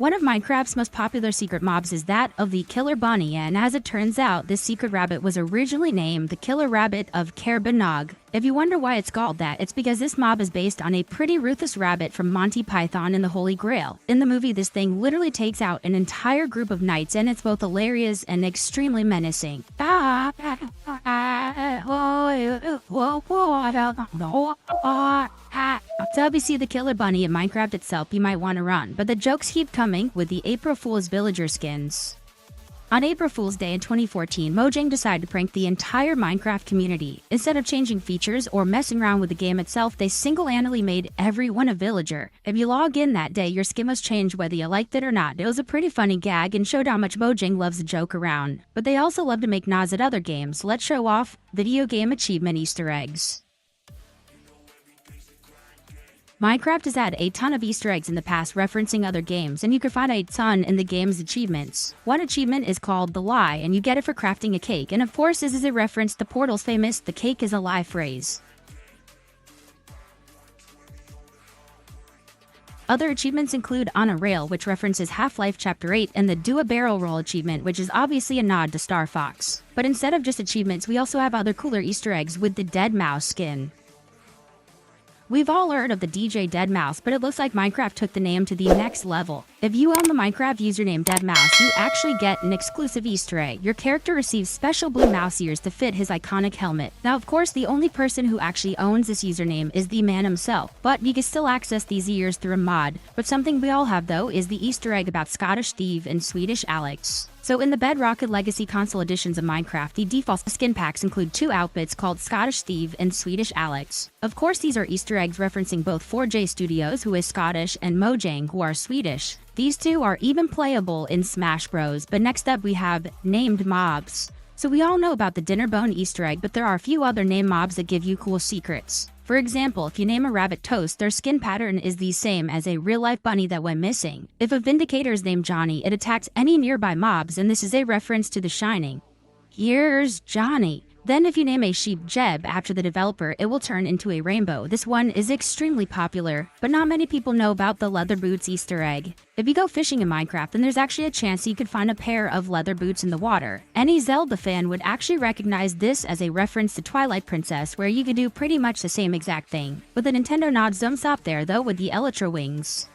One of Minecraft's most popular secret mobs is that of the Killer Bunny, and as it turns out, this secret rabbit was originally named the Killer Rabbit of Caer Bannog. If you wonder why it's called that, it's because this mob is based on a pretty ruthless rabbit from Monty Python and the Holy Grail. In the movie, this thing literally takes out an entire group of knights, and it's both hilarious and extremely menacing. To help you see the Killer Bunny in Minecraft itself, you might want to run, but the jokes keep coming with the April Fool's villager skins. On April Fool's Day in 2014, Mojang decided to prank the entire Minecraft community. Instead of changing features or messing around with the game itself, they single-handedly made everyone a villager. If you log in that day, your skin must change whether you liked it or not. It was a pretty funny gag and showed how much Mojang loves to joke around. But they also love to make nods at other games. Let's show off video game achievement Easter eggs. Minecraft has had a ton of Easter eggs in the past referencing other games, and you can find a ton in the game's achievements. One achievement is called The Lie, and you get it for crafting a cake, and of course this is a reference to Portal's famous "the cake is a lie" phrase. Other achievements include On a Rail, which references Half-Life Chapter 8, and the Do a Barrel Roll achievement, which is obviously a nod to Star Fox. But instead of just achievements, we also have other cooler Easter eggs with the Deadmau5 skin. We've all heard of the DJ Deadmau5, but it looks like Minecraft took the name to the next level. If you own the Minecraft username Deadmau5, you actually get an exclusive Easter egg. Your character receives special blue mouse ears to fit his iconic helmet. Now, of course, the only person who actually owns this username is the man himself, but you can still access these ears through a mod. But something we all have, though, is the Easter egg about Scottish Steve and Swedish Alex. So in the Bedrock and Legacy console editions of Minecraft, the default skin packs include two outfits called Scottish Steve and Swedish Alex. Of course, these are Easter eggs referencing both 4J Studios, who is Scottish, and Mojang, who are Swedish. These two are even playable in Smash Bros. But next up we have named mobs. So we all know about the Dinnerbone Easter egg, but there are a few other named mobs that give you cool secrets. For example, if you name a rabbit Toast, their skin pattern is the same as a real-life bunny that went missing. If a Vindicator is named Johnny, it attacks any nearby mobs, and this is a reference to The Shining. Here's Johnny. Then if you name a sheep Jeb after the developer, it will turn into a rainbow. This one is extremely popular, but not many people know about the leather boots Easter egg. If you go fishing in Minecraft, then there's actually a chance you could find a pair of leather boots in the water. Any Zelda fan would actually recognize this as a reference to Twilight Princess, where you could do pretty much the same exact thing. But the Nintendo nods don't stop there, though, with the Elytra wings.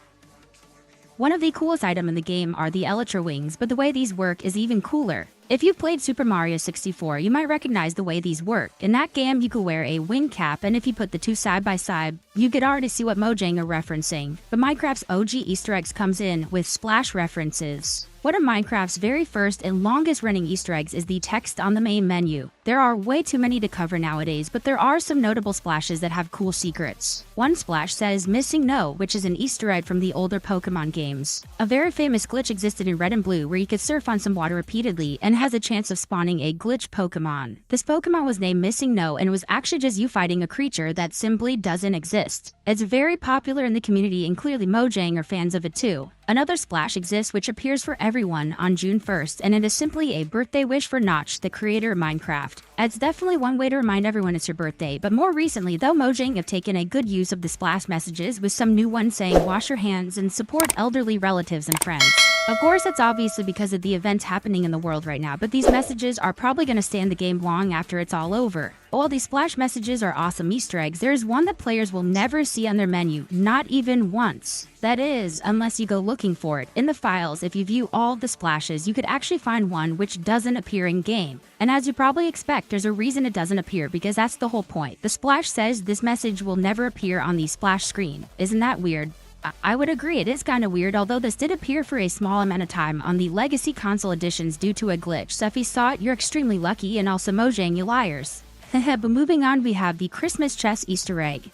One of the coolest items in the game are the Elytra wings, but the way these work is even cooler. If you've played Super Mario 64, you might recognize the way these work. In that game, you could wear a wing cap, and if you put the two side by side, you could already see what Mojang are referencing. But Minecraft's OG Easter eggs comes in with splash references. One of Minecraft's very first and longest running Easter eggs is the text on the main menu. There are way too many to cover nowadays, but there are some notable splashes that have cool secrets. One splash says Missing No, which is an Easter egg from the older Pokemon games. A very famous glitch existed in Red and Blue where you could surf on some water repeatedly and has a chance of spawning a glitch Pokemon. This Pokemon was named Missing No and was actually just you fighting a creature that simply doesn't exist. It's very popular in the community and clearly Mojang are fans of it too. Another splash exists which appears for everyone on June 1st, and it is simply a birthday wish for Notch, the creator of Minecraft. It's definitely one way to remind everyone it's your birthday, but more recently, though, Mojang have taken a good use of the splash messages, with some new ones saying wash your hands and support elderly relatives and friends. Of course, it's obviously because of the events happening in the world right now, but these messages are probably going to stay in the game long after it's all over. While these splash messages are awesome Easter eggs, there is one that players will never see on their menu, not even once. That is, unless you go looking for it. In the files, if you view all of the splashes, you could actually find one which doesn't appear in-game. And as you probably expect, there's a reason it doesn't appear, because that's the whole point. The splash says this message will never appear on the splash screen. Isn't that weird? I would agree, it is kind of weird, although this did appear for a small amount of time on the Legacy console editions due to a glitch, so if you saw it, you're extremely lucky, and also Mojang, you liars. But moving on, we have the Christmas chest Easter egg.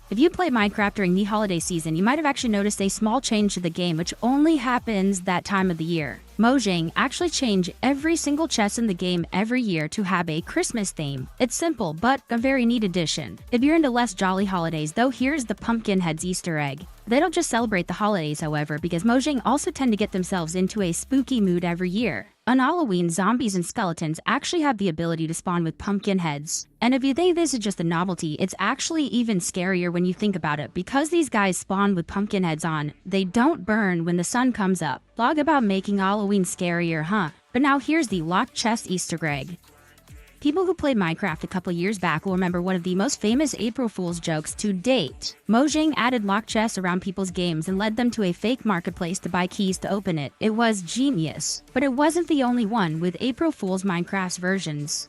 If you play Minecraft during the holiday season, you might have actually noticed a small change to the game, which only happens that time of the year. Mojang actually change every single chest in the game every year to have a Christmas theme. It's simple, but a very neat addition. If you're into less jolly holidays, though, here's the Pumpkinheads Easter egg. They don't just celebrate the holidays, however, because Mojang also tend to get themselves into a spooky mood every year. On Halloween, zombies and skeletons actually have the ability to spawn with pumpkin heads. And if you think this is just a novelty, it's actually even scarier when you think about it, because these guys spawn with pumpkin heads on. They don't burn when the sun comes up. Blog about making Halloween scarier, huh? But now here's the locked chest Easter egg. People who played Minecraft a couple years back will remember one of the most famous April Fool's jokes to date. Mojang added locked chests around people's games and led them to a fake marketplace to buy keys to open it. It was genius. But it wasn't the only one with April Fool's Minecraft's versions.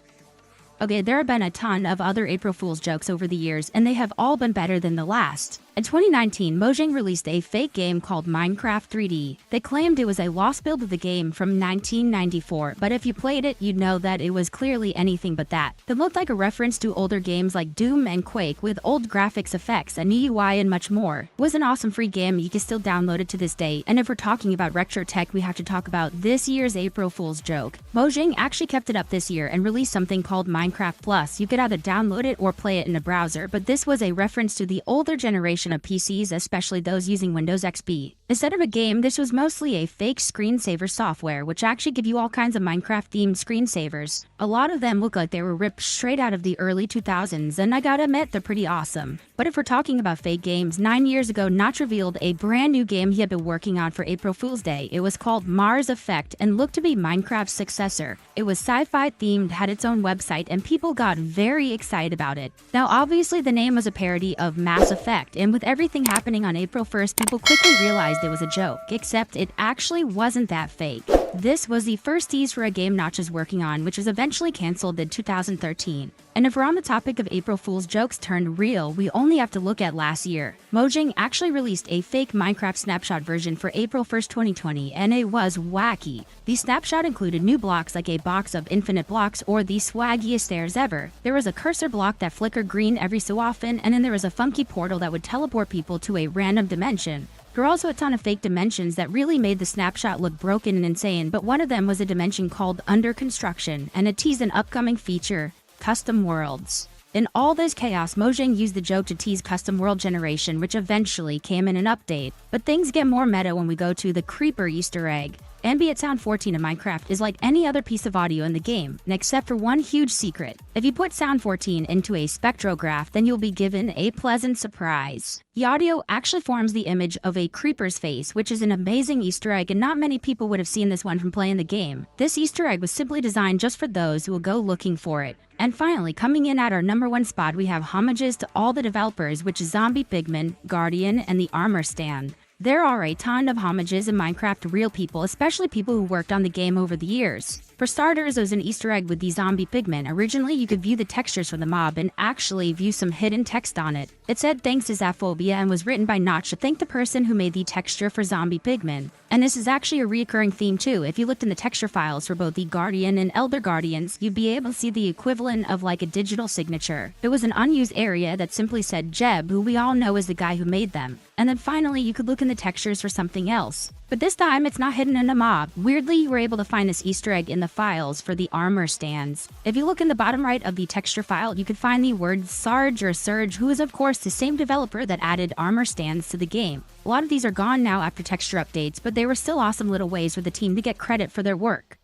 Okay, there have been a ton of other April Fool's jokes over the years, and they have all been better than the last. In 2019, Mojang released a fake game called Minecraft 3D. They claimed it was a lost build of the game from 1994, but if you played it, you'd know that it was clearly anything but that. It looked like a reference to older games like Doom and Quake with old graphics effects, a new UI, and much more. It was an awesome free game. You can still download it to this day, and if we're talking about retro tech, we have to talk about this year's April Fool's joke. Mojang actually kept it up this year and released something called Minecraft Plus. You could either download it or play it in a browser, but this was a reference to the older generation of PCs, especially those using Windows XP. Instead of a game, this was mostly a fake screensaver software, which actually give you all kinds of Minecraft-themed screensavers. A lot of them look like they were ripped straight out of the early 2000s, and I gotta admit, they're pretty awesome. But if we're talking about fake games, 9 years ago, Notch revealed a brand new game he had been working on for April Fool's Day. It was called Mars Effect and looked to be Minecraft's successor. It was sci-fi themed, had its own website, and people got very excited about it. Now, obviously, the name was a parody of Mass Effect, and with everything happening on April 1st, people quickly realized it was a joke, except it actually wasn't that fake. This was the first tease for a game Notch is working on, which was eventually canceled in 2013. And if we're on the topic of April Fool's jokes turned real, we only have to look at last year. Mojang actually released a fake Minecraft snapshot version for April 1st, 2020, and it was wacky. The snapshot included new blocks like a box of infinite blocks or the swaggiest stairs ever. There was a cursor block that flickered green every so often, and then there was a funky portal that would teleport people to a random dimension. There were also a ton of fake dimensions that really made the snapshot look broken and insane, but one of them was a dimension called Under Construction, and it teased an upcoming feature, Custom Worlds. In all this chaos, Mojang used the joke to tease custom world generation, which eventually came in an update. But things get more meta when we go to the Creeper Easter egg. Ambient Sound 14 in Minecraft is like any other piece of audio in the game, except for one huge secret. If you put Sound 14 into a spectrograph, then you'll be given a pleasant surprise. The audio actually forms the image of a creeper's face, which is an amazing Easter egg, and not many people would have seen this one from playing the game. This Easter egg was simply designed just for those who will go looking for it. And finally, coming in at our #1 spot, we have homages to all the developers, which is Zombie Pigman, Guardian, and the Armor Stand. There are a ton of homages in Minecraft to real people, especially people who worked on the game over the years. For starters, there's an Easter egg with the Zombie Pigman. Originally, you could view the textures for the mob and actually view some hidden text on it. It said thanks to Zaphobia and was written by Notch to thank the person who made the texture for Zombie Pigman. And this is actually a recurring theme too. If you looked in the texture files for both the Guardian and Elder Guardians, you'd be able to see the equivalent of like a digital signature. It was an unused area that simply said Jeb, who we all know is the guy who made them. And then finally, you could look in the textures for something else. But this time, it's not hidden in a mob. Weirdly, you were able to find this Easter egg in the files for the armor stands. If you look in the bottom right of the texture file, you could find the word Sarge or Surge, who is of course the same developer that added armor stands to the game. A lot of these are gone now after texture updates, but they were still awesome little ways for the team to get credit for their work.